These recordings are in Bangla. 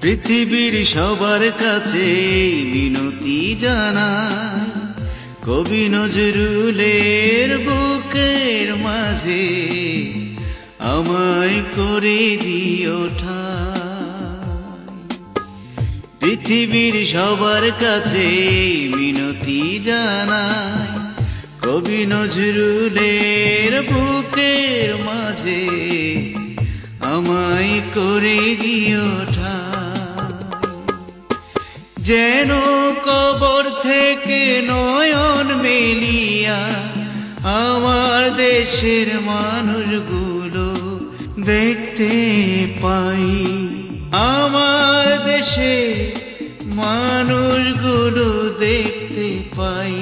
পৃথিবীর সবার কাছে মিনতি জানাই, কবি নজরুলের বুকের মাঝে আমায় করে দিও ঠাঁই। পৃথিবীর সবার কাছে মিনতি জানাই, কবি নজরুলের বুকের মাঝে আমায় করে দিও ঠাঁই। যেন কবর থেকে নয়ন মেলিয়া আমার দেশের মানুষগুলো দেখতে পাই, আমার দেশের মানুষগুলো দেখতে পাই।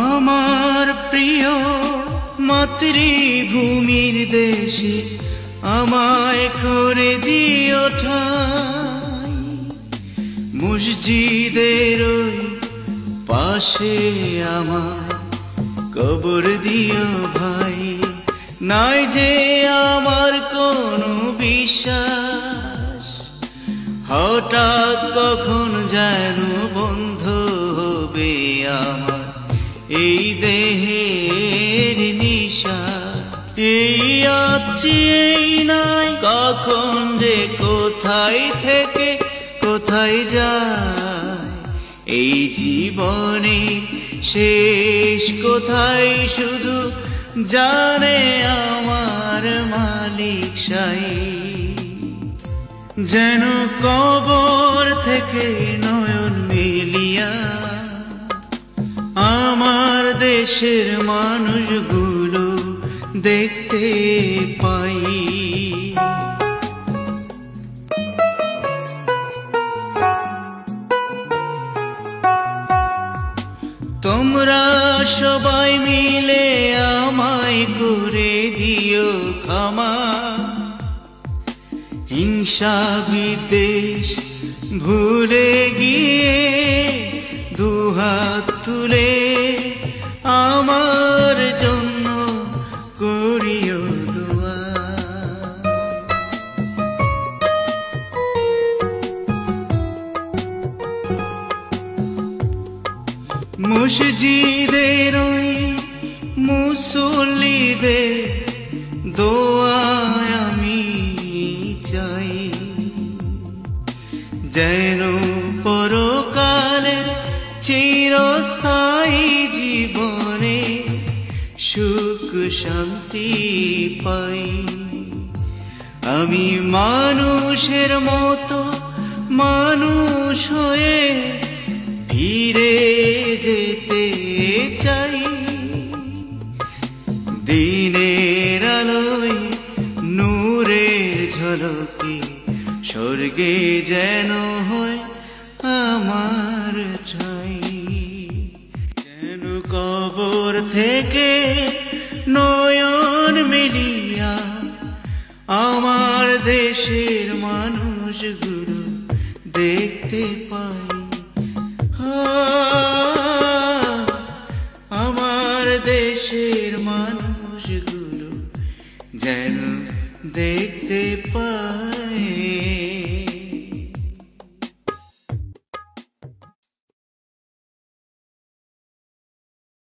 আমার প্রিয় মাতৃভূমির দেশে আমায় করে দিও ঠাঁই, মসজিদের ওই পাশে আমায় কবর দিও ভাই। নাই যে আমার কোনো বিশ্বাস, হঠাৎ কখন যেন বন্ধ হবে আমার এই দেহের নিশাস। এই আছি এই নাই, কখন যে কোথায় থেকে কোথায় যায়, এই জীবনে শেষ কোথায় শুধু জানে আমার মালিক শাহী। যেন কবর থেকে নয়ন মেলিয়া আমার দেশের মানুষগুলো দেখতে পাই। তোমরা সবাই মিলে আমায় করে দিও ক্ষমা, হিংসা বিদ্বেষ ভুলে গিয়ে দুহাত তুলে আমার জন্য করিও দোয়া। মসজিদের ওই মুসল্লিদের দোয়ায় আমি চাই, যেন পরকালের চিরস্থায়ী জীবনে সুখ শান্তি পাই। আমি মানুষের মতো মানুষ হয়ে ফিরে যেতে চাই, দিনের আলোয় নূরের ঝলকে স্বর্গে যেন হয় আমার ঠাই। যেন কবর থেকে নয়ন মেলিয়া আমার দেশের মানুষগুলো দেখতে পাই, আমার দেশের মানুষগুলো যেন দেখতে পাই।